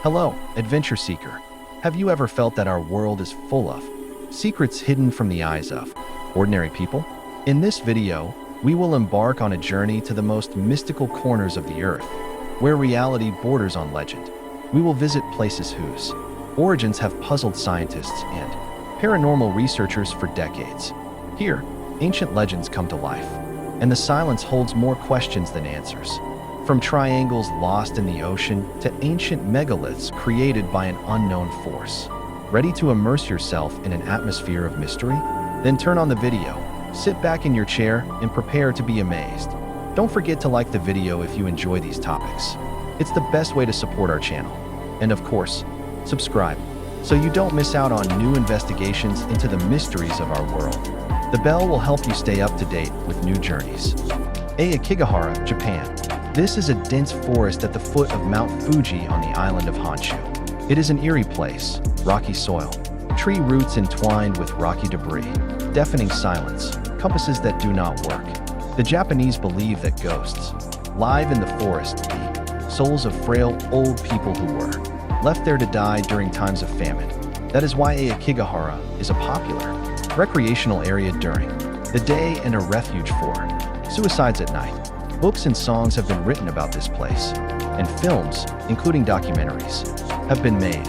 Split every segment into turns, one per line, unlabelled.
Hello, adventure seeker. Have you ever felt that our world is full of secrets hidden from the eyes of ordinary people? In this video, we will embark on a journey to the most mystical corners of the earth, where reality borders on legend. We will visit places whose origins have puzzled scientists and paranormal researchers for decades. Here, ancient legends come to life, and the silence holds more questions than answers. From triangles lost in the ocean to ancient megaliths created by an unknown force. Ready to immerse yourself in an atmosphere of mystery? Then turn on the video, sit back in your chair, and prepare to be amazed. Don't forget to like the video if you enjoy these topics. It's the best way to support our channel. And of course, subscribe, so you don't miss out on new investigations into the mysteries of our world. The bell will help you stay up to date with new journeys. Aokigahara, Japan. This is a dense forest at the foot of Mount Fuji on the island of Honshu. It is an eerie place, rocky soil, tree roots entwined with rocky debris, deafening silence, compasses that do not work. The Japanese believe that ghosts, live in the forest, the souls of frail old people who were left there to die during times of famine. That is why Aokigahara is a popular recreational area during the day and a refuge for suicides at night. Books and songs have been written about this place, and films, including documentaries, have been made.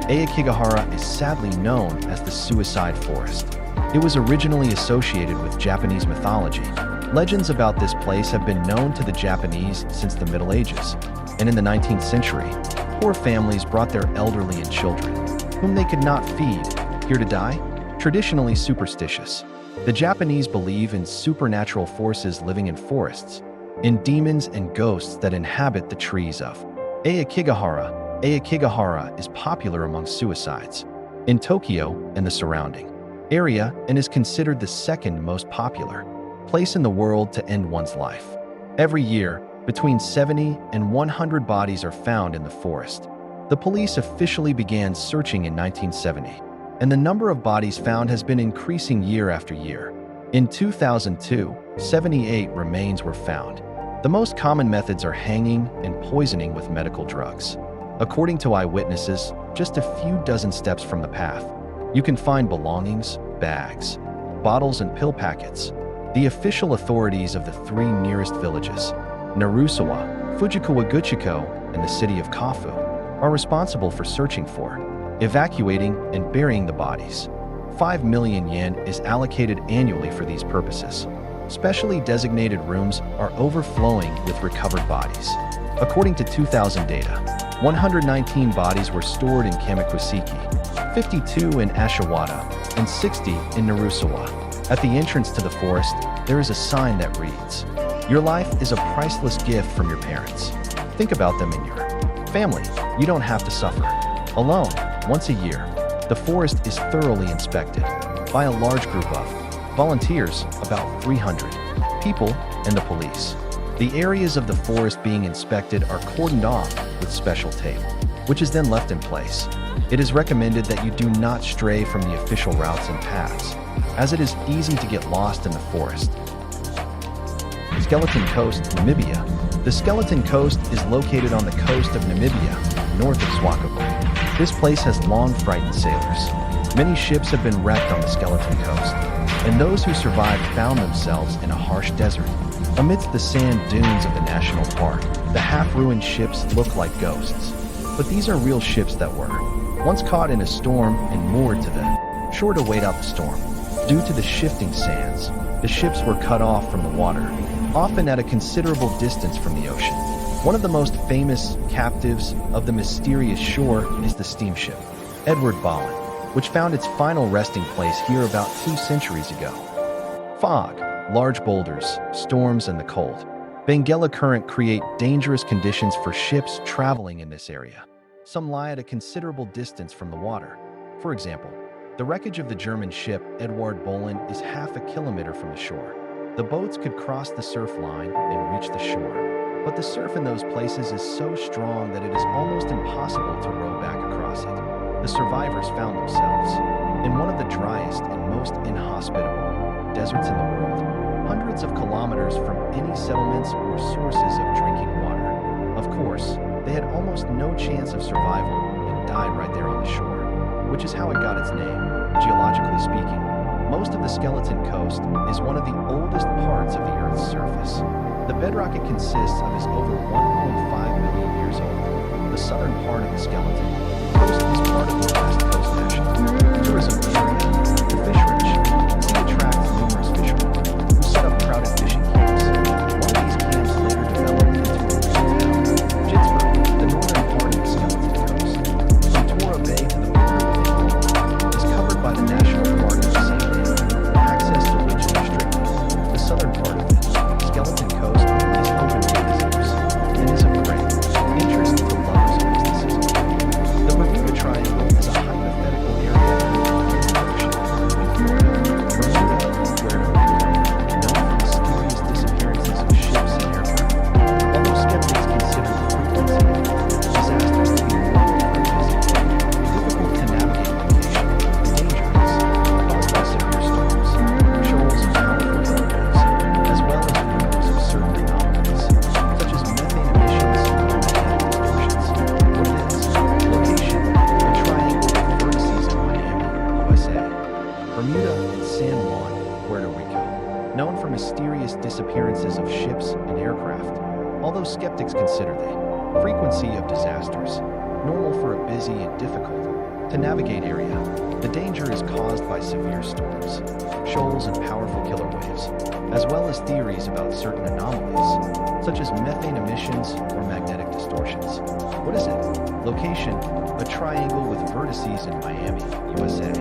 Aokigahara is sadly known as the Suicide Forest. It was originally associated with Japanese mythology. Legends about this place have been known to the Japanese since the Middle Ages, and in the 19th century, poor families brought their elderly and children, whom they could not feed, here to die. Traditionally superstitious, the Japanese believe in supernatural forces living in forests, in demons and ghosts that inhabit the trees of Aokigahara. Aokigahara is popular among suicides in Tokyo and the surrounding area and is considered the second most popular place in the world to end one's life. Every year, between 70 and 100 bodies are found in the forest. The police officially began searching in 1970, and the number of bodies found has been increasing year after year. In 2002, 78 remains were found. The most common methods are hanging and poisoning with medical drugs. According to eyewitnesses, just a few dozen steps from the path, you can find belongings, bags, bottles, and pill packets. The official authorities of the three nearest villages, Narusawa, Fujikawaguchiko, and the city of Kafu, are responsible for searching for, evacuating, and burying the bodies. 5 million yen is allocated annually for these purposes. Specially designated rooms are overflowing with recovered bodies. According to 2000 data, 119 bodies were stored in Kamikuseki, 52 in Ashiwata, and 60 in Narusawa. At the entrance to the forest, there is a sign that reads, "Your life is a priceless gift from your parents. Think about them in your family. You don't have to suffer alone." Once a year, the forest is thoroughly inspected by a large group of volunteers, about 300 people, and the police. The areas of the forest being inspected are cordoned off with special tape, which is then left in place. It is recommended that you do not stray from the official routes and paths, as it is easy to get lost in the forest. Skeleton Coast, Namibia. The Skeleton Coast is located on the coast of Namibia, north of Swakopmund. This place has long frightened sailors. Many ships have been wrecked on the Skeleton Coast, and those who survived found themselves in a harsh desert. Amidst the sand dunes of the national park, the half-ruined ships look like ghosts. But these are real ships that were once caught in a storm and moored to the shore to wait out the storm. Due to the shifting sands, the ships were cut off from the water, often at a considerable distance from the ocean. One of the most famous captives of the mysterious shore is the steamship Edward Bowen, which found its final resting place here about 2 centuries ago. Fog, large boulders, storms, and the cold Benguela current create dangerous conditions for ships traveling in this area. Some lie at a considerable distance from the water. For example, the wreckage of the German ship Edward Bowen is half a kilometer from the shore. The boats could cross the surf line and reach the shore, but the surf in those places is so strong that it is almost impossible to row back across it. The survivors found themselves in one of the driest and most inhospitable deserts in the world, hundreds of kilometers from any settlements or sources of drinking water. Of course, they had almost no chance of survival died right there on the shore, which is how it got its name, geologically speaking. Most of the skeleton coast is one of the oldest parts of the Earth's surface. The bedrock it consists of is over 1.5 million years old. The southern part of the skeleton coast is part of the West Coast National Tourism Area. The fish-rich sea attracts numerous fishermen who set up crowded fishing camps. One of these camps later developed into a town. Jitsburg, the northern part of the skeleton coast, from Tora Bay to the border with England, is covered by the national park of the same name. Access to which is restricted. The southern part of it, Skeleton Coast, is open to visitors and is of great interest to lovers of mysticism. The Bermuda Triangle is a hypothetical area in the ocean between Bermuda and Puerto Rico, known for mysterious disappearances of ships and aircraft. Although skeptics consider the frequency of disasters to be normal for a busy port, difficult to navigate location, and dangerous, caused by severe storms, shoals and powerful killer waves, as well as rumors of certain anomalies, such as methane emissions or magnetic distortions. What it is, location, a triangle with vertices in Miami, USA. Bermuda and San Juan, Puerto Rico, known for mysterious disappearances of ships and aircraft. Although skeptics consider the frequency of disasters normal for a busy and difficult to navigate area, the danger is caused by severe storms, shoals and powerful killer waves, as well as theories about certain anomalies, such as methane emissions or magnetic distortions. What is it? Location, a triangle with vertices in Miami, USA.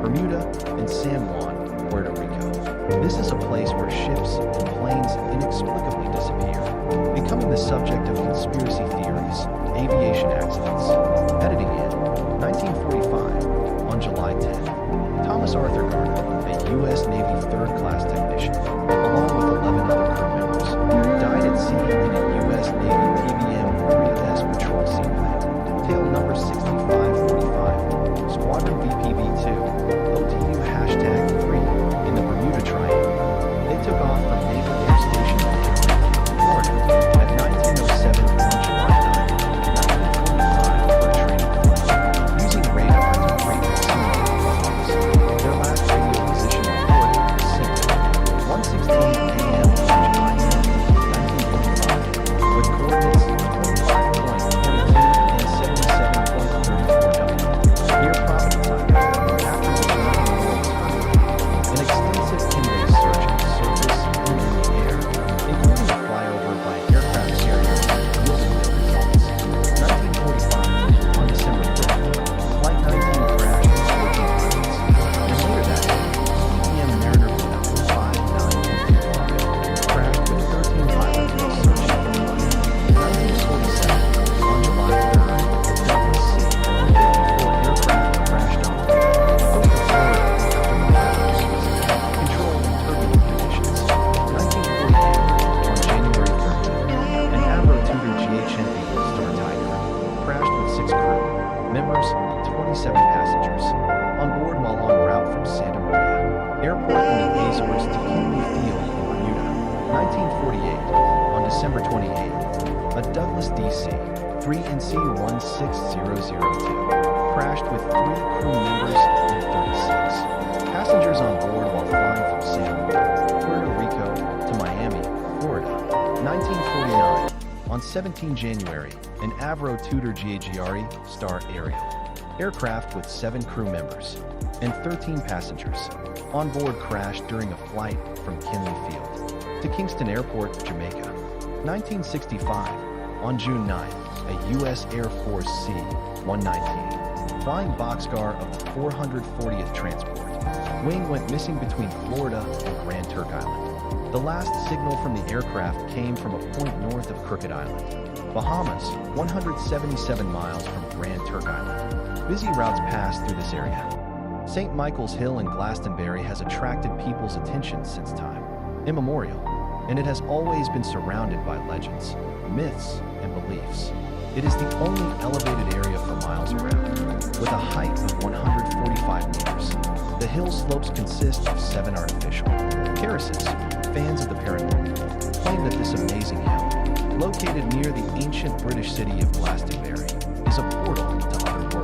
Bermuda and San Juan, Puerto Rico. This is a place where ships and planes inexplicably disappear, becoming the subject of conspiracy theories, aviation accidents. Editing in 1945, on July 10, Thomas Arthur Garner, a U.S. Navy third-class technician, along with 11 other crew members, died at sea in a U.S. Navy PBM-3S patrol seaplane, tail number 6545, Squadron VPV-2, OTU #3, in the Bermuda Triangle. They took off from Naval Air Station Florida at 1907 on July 9, 1945 for a training flight, using radar to break the simulated bombs. Their last radio position reported was Signal 1:16 a.m. on July 10, 1945, with coordinates 25.22 and 77.34 W. Near Providence Island, after which nothing more was heard. An extensive 10-day search on the surface and in the air, including a flyover by aircraft carriers, yielded no results. 1945, on December 5th, Flight 19 crashed with 14 pilots, and later that day, PBM Mariner Bluff 5925 crashed with 13 pilots while searching for flight. 1947, on July 3rd, the Douglas C-54 aircraft crashed on the coast of Florida after the pilot was controlled in turbulent conditions. 1948, on January 30th, an Avro Tudor GHMP Star Tiger crashed with 6 crew members and 27 passengers on board while en route from Santa Maria Airport in the Azores to Kinley Field in Bermuda. 1948, on December 28th, a Douglas DC 3NC-16002 crashed with 3 crew members and 36 passengers on board while flying from San Juan, Puerto Rico to Miami, Florida. 1949, on 17 January, an Avro Tudor GAGRE Star Ariel aircraft with 7 crew members and 13 passengers on board crashed during a flight from Kinley Field to Kingston Airport, Jamaica. 1965, on June 9th, a U.S. Air Force C-119 flying boxcar of the 440th Transport wing went missing between Florida and Grand Turk Island. The last signal from the aircraft came from a point north of Crooked Island, Bahamas, 177 miles from Grand Turk Island. Busy routes pass through this area. St. Michael's Hill in Glastonbury has attracted people's attention since time immemorial, and it has always been surrounded by legends, myths, and beliefs. It is the only elevated area for miles around, with a height of 145 meters. The hill slopes consist of 7 artificial terraces. Fans of the paranormal claim that this amazing hill, located near the ancient British city of Glastonbury, is a portal to other worlds.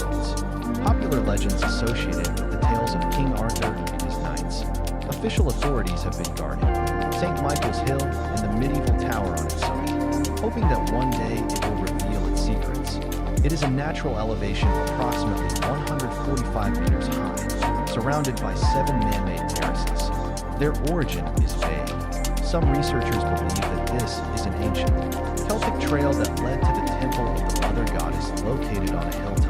legends associated with the tales of King Arthur and his knights. Official authorities have been guarding St. Michael's Hill and the medieval tower on its summit, hoping that one day it will reveal its secrets. It is a natural elevation approximately 145 meters high, surrounded by 7 man-made terraces. Their origin is vague. Some researchers believe that this is an ancient Celtic trail that led to the temple of the Mother Goddess located on a hilltop.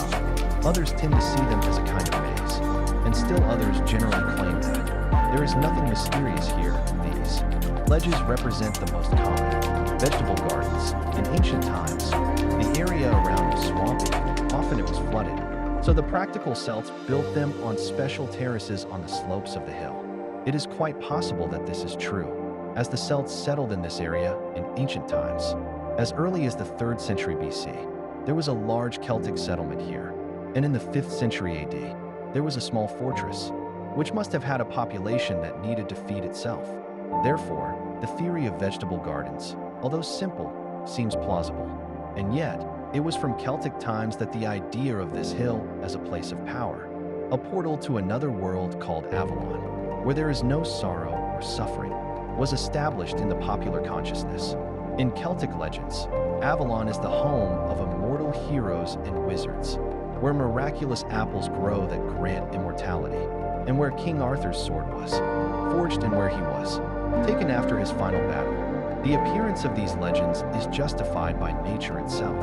Others tend to see them as a kind of maze, and still others generally claim that there is nothing mysterious here. These ledges represent the most common vegetable gardens. In ancient times, the area around was swampy. Often it was flooded, so the practical Celts built them on special terraces on the slopes of the hill. It is quite possible that this is true, as the Celts settled in this area in ancient times. As early as the 3rd century BC, there was a large Celtic settlement here, and in the 5th century AD, there was a small fortress, which must have had a population that needed to feed itself. Therefore, the theory of vegetable gardens, although simple, seems plausible. And yet, it was from Celtic times that the idea of this hill as a place of power, a portal to another world called Avalon, where there is no sorrow or suffering, was established in the popular consciousness. In Celtic legends, Avalon is the home of immortal heroes and wizards, where miraculous apples grow that grant immortality, and where King Arthur's sword was forged and where he was taken after his final battle. The appearance of these legends is justified by nature itself.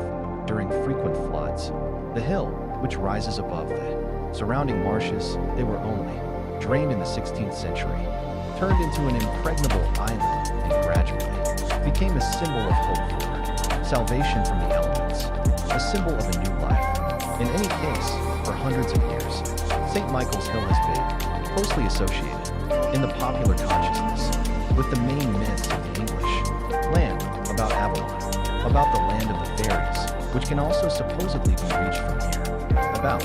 During frequent floods, the hill, which rises above the surrounding marshes, they were only drained in the 16th century, turned into an impregnable island and gradually became a symbol of hope for salvation from the elements, a symbol of a new life. In any case, for hundreds of years, St. Michael's Hill has been closely associated in the popular consciousness with the main myths of the English land about Avalon, about the land of the fairies, which can also supposedly be reached from here, about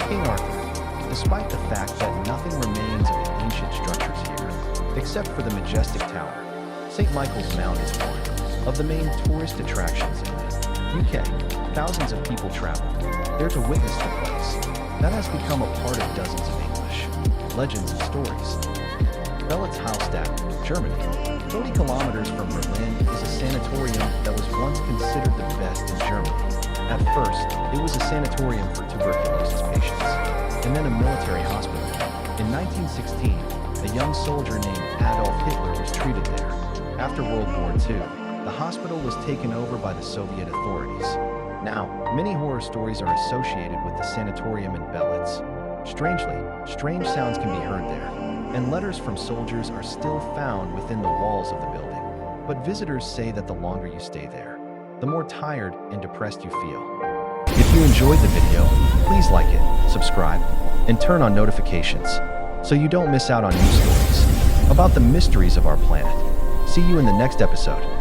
King Arthur, despite the fact that nothing remains of the ancient structures here, except for the majestic tower. St. Michael's Mount is one of the main tourist attractions in the UK. Thousands of people travel there to witness the place that has become a part of dozens of English legends and stories. Belitz-Heilstadt, Germany, 30 kilometers from Berlin, is a sanatorium that was once considered the best in Germany. At first, it was a sanatorium for tuberculosis patients, and then a military hospital. In 1916, a young soldier named Adolf Hitler was treated there. After World War II, the hospital was taken over by the Soviet authorities. Now, many horror stories are associated with the sanatorium in Belitz. Strangely, strange sounds can be heard there, and letters from soldiers are still found within the walls of the building. But visitors say that the longer you stay there, the more tired and depressed you feel. If you enjoyed the video, please like it, subscribe, and turn on notifications so you don't miss out on new stories about the mysteries of our planet. See you in the next episode.